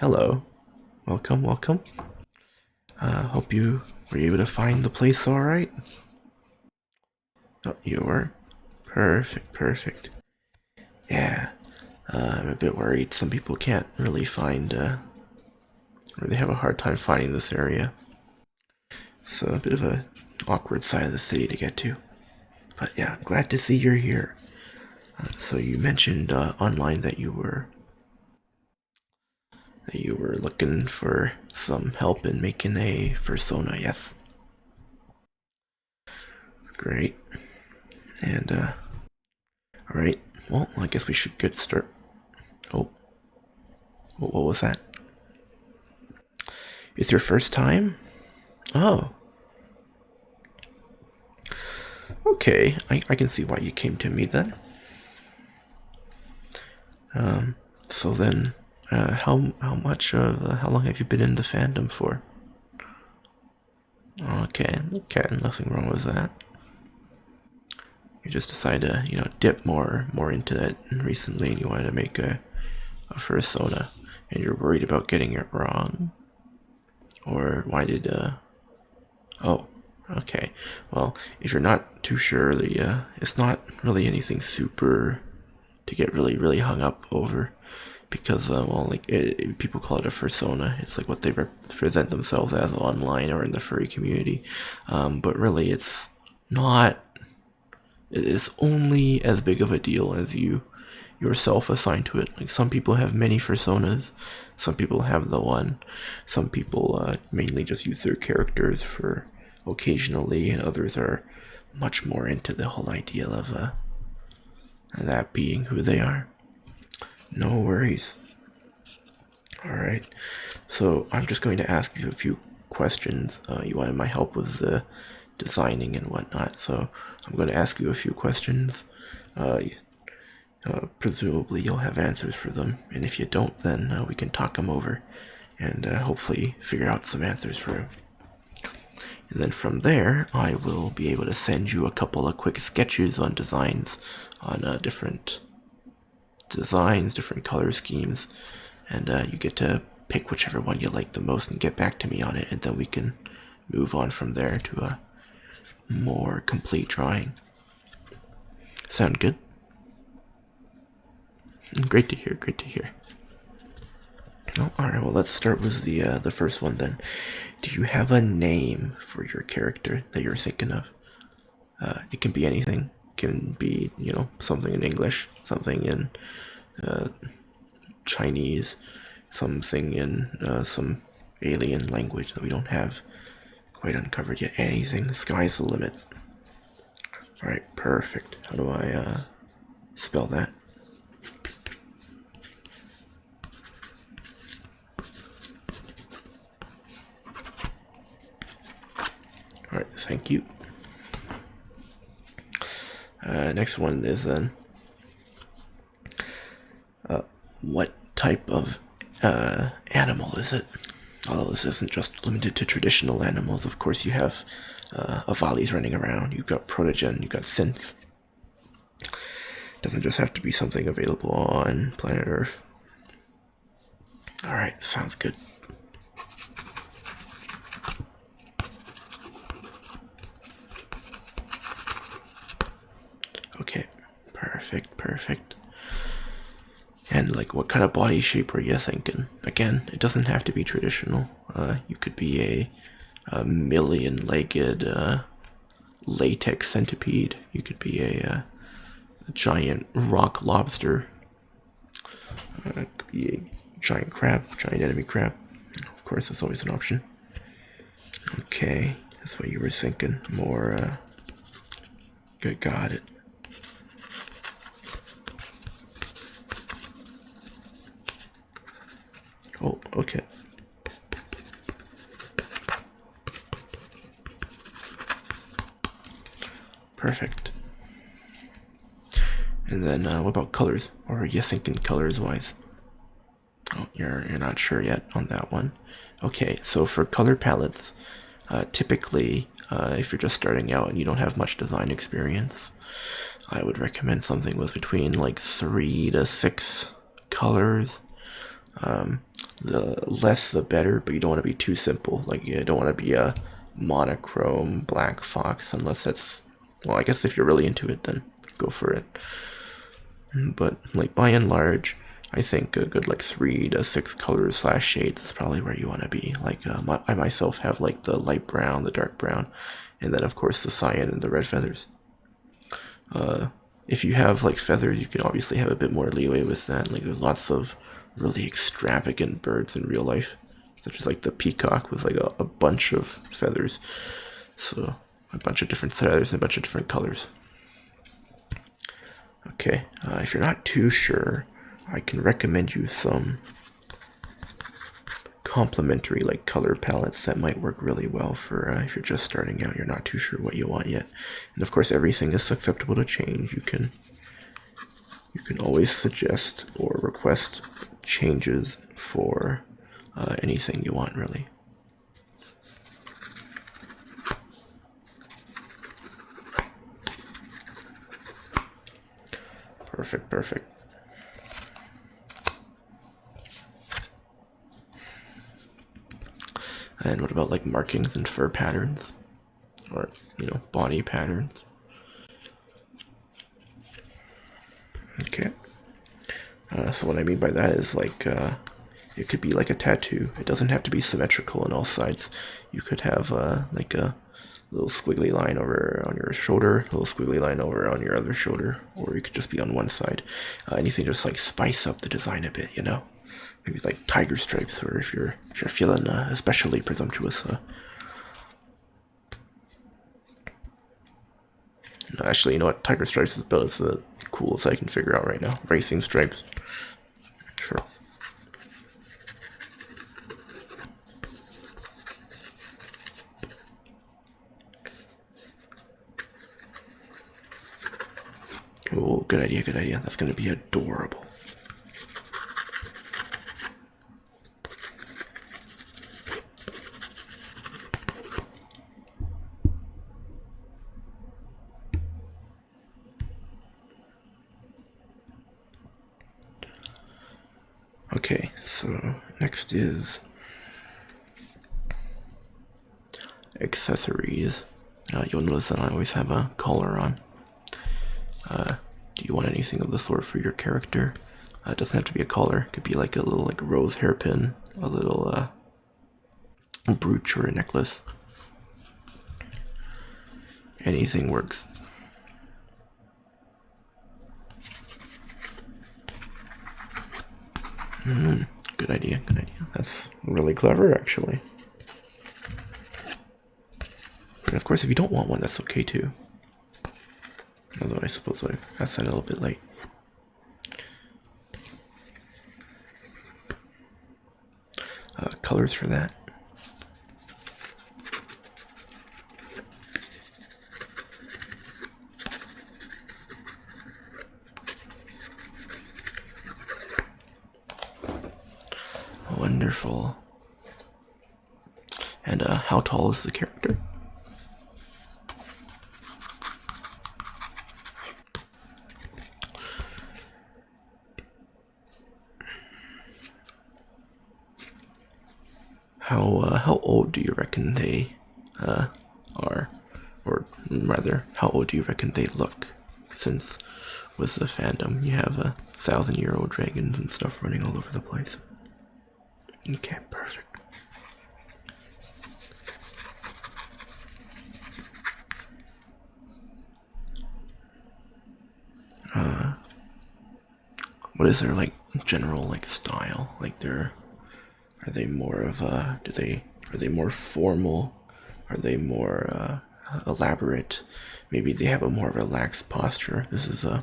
Hello. Welcome, welcome. Hope you were able to find the place alright. Oh, you were? Perfect, perfect. Yeah, I'm a bit worried. Some people can't really find, or they have a hard time finding this area. So a bit of a awkward side of the city to get to. But yeah, glad to see you're here. So you mentioned online that you were looking for some help in making a Fursona, yes? Great. And alright, well, I guess we should get start. Oh, what was that? It's your first time? Oh, okay. I can see why you came to me then. So then, how long have you been in the fandom for? Okay, nothing wrong with that. You just decided to, dip more into it recently, and you wanted to make a fursona, and you're worried about getting it wrong. Or why did oh, okay. Well, if you're not too sure, it's not really anything super to get really hung up over, because people call it a fursona. It's like what they represent themselves as online or in the furry community, but really it's not. It's only as big of a deal as you yourself assign to it. Like some people have many personas, some people have the one, some people mainly just use their characters for occasionally, and others are much more into the whole idea of that being who they are. No worries. Alright, so I'm just going to ask you a few questions. You wanted my help with the designing and whatnot, so I'm going to ask you a few questions. Presumably you'll have answers for them, and if you don't, then we can talk them over and hopefully figure out some answers for them. And then from there, I will be able to send you a couple of quick sketches on designs, on different designs, different color schemes, and you get to pick whichever one you like the most and get back to me on it, and then we can move on from there to a more complete drawing. Sound good? Great to hear, great to hear. Oh, alright, well, let's start with the first one then. Do you have a name for your character that you're thinking of? It can be anything. It can be, something in English, something in Chinese, something in some alien language that we don't have quite uncovered yet. Anything. Sky's the limit. Alright, perfect. How do I spell that? Alright, thank you. Next one is then, what type of animal is it? Although this isn't just limited to traditional animals, of course you have avalis running around, you've got protogen, you've got synths. Doesn't just have to be something available on planet Earth. Alright, sounds good. Okay, perfect. And like, what kind of body shape are you thinking? Again, it doesn't have to be traditional. You could be a million-legged latex centipede. You could be a giant rock lobster. It could be a giant crab, giant enemy crab. Of course, that's always an option. Okay, that's what you were thinking. More, good, got it. Oh, okay. Perfect. And then what about colors? Or are you thinking colors-wise? Oh, you're not sure yet on that one. Okay, so for color palettes, typically, if you're just starting out and you don't have much design experience, I would recommend something with between like 3 to 6 colors. the less the better, but you don't want to be too simple. Like, you don't want to be a monochrome black fox unless that's, well, I guess if you're really into it, then go for it. But like by and large, I think a good like 3 to 6 colors slash shades is probably where you want to be. Like I myself have like the light brown, the dark brown, and then of course the cyan and the red feathers. If you have like feathers, you can obviously have a bit more leeway with that. Like there's lots of really extravagant birds in real life, such as like the peacock with like a bunch of feathers. So a bunch of different feathers and a bunch of different colors. Okay, if you're not too sure, I can recommend you some complementary like color palettes that might work really well for if you're just starting out, you're not too sure what you want yet. And of course everything is susceptible to change. You can always suggest or request changes for anything you want, really. Perfect, perfect. And what about like markings and fur patterns? Or, you know, body patterns? Okay. So what I mean by that is like, it could be like a tattoo. It doesn't have to be symmetrical on all sides. You could have like a little squiggly line over on your shoulder, a little squiggly line over on your other shoulder, or it could just be on one side. Anything just like spice up the design a bit, you know? Maybe like tiger stripes, or if you're feeling especially presumptuous. Actually, you know what? Tiger stripes is about as cool as I can figure out right now. Racing stripes. Sure. Oh, good idea, good idea. That's going to be adorable. Okay, so next is accessories. You'll notice that I always have a collar on. Do you want anything of the sort for your character? It doesn't have to be a collar. It could be like a little like rose hairpin, a little brooch or a necklace. Anything works. Good idea, good idea. That's really clever, actually. And of course, if you don't want one, that's okay too. Although I suppose I asked that a little bit late. Colors for that. Wonderful. And how tall is the character? How old do you reckon they are? Or rather, how old do you reckon they look? Since with the fandom, you have 1,000-year-old dragons and stuff running all over the place. Okay, perfect. What is their like general like style? Like are they more of are they more formal? Are they more elaborate? Maybe they have a more relaxed posture. This is I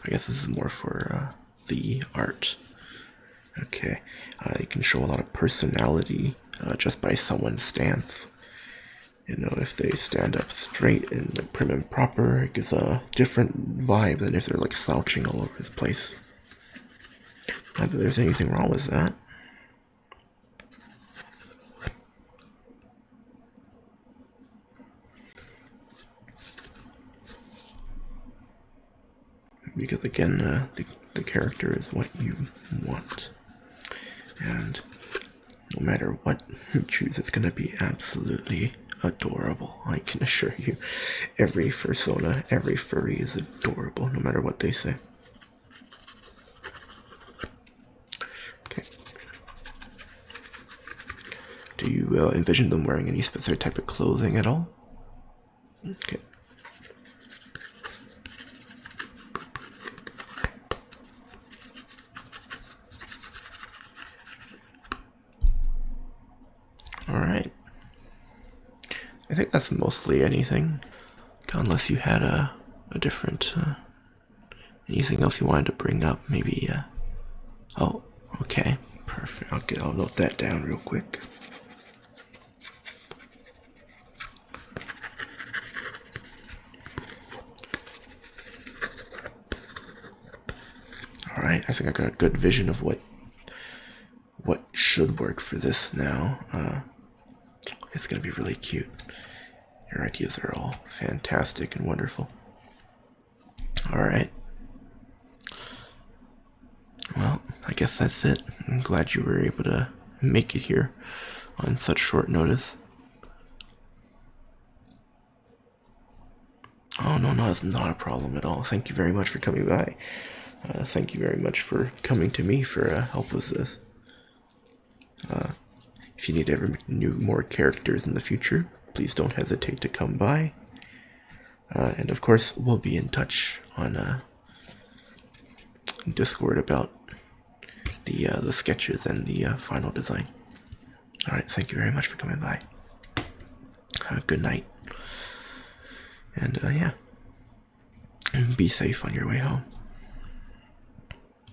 guess this is more for the art. Okay, you can show a lot of personality just by someone's stance. You know, if they stand up straight and like prim and proper, it gives a different vibe than if they're like slouching all over the place. Not that there's anything wrong with that. Because again, the character is what you want. And no matter what you choose, it's gonna be absolutely adorable. I can assure you. Every Fursona, every furry is adorable, no matter what they say. Okay. Do you envision them wearing any specific type of clothing at all? Okay. Alright. I think that's mostly anything. Unless you had a different, anything else you wanted to bring up, maybe, oh, okay, perfect. I'll note that down real quick. Alright, I think I got a good vision of what should work for this now. It's gonna be really cute. Your ideas are all fantastic and wonderful. Alright. Well, I guess that's it. I'm glad you were able to make it here on such short notice. Oh, no, it's not a problem at all. Thank you very much for coming by. Thank you very much for coming to me for help with this. If you need ever more characters in the future, please don't hesitate to come by. And of course, we'll be in touch on Discord about the sketches and the final design. Alright, thank you very much for coming by. Good night. And yeah, be safe on your way home.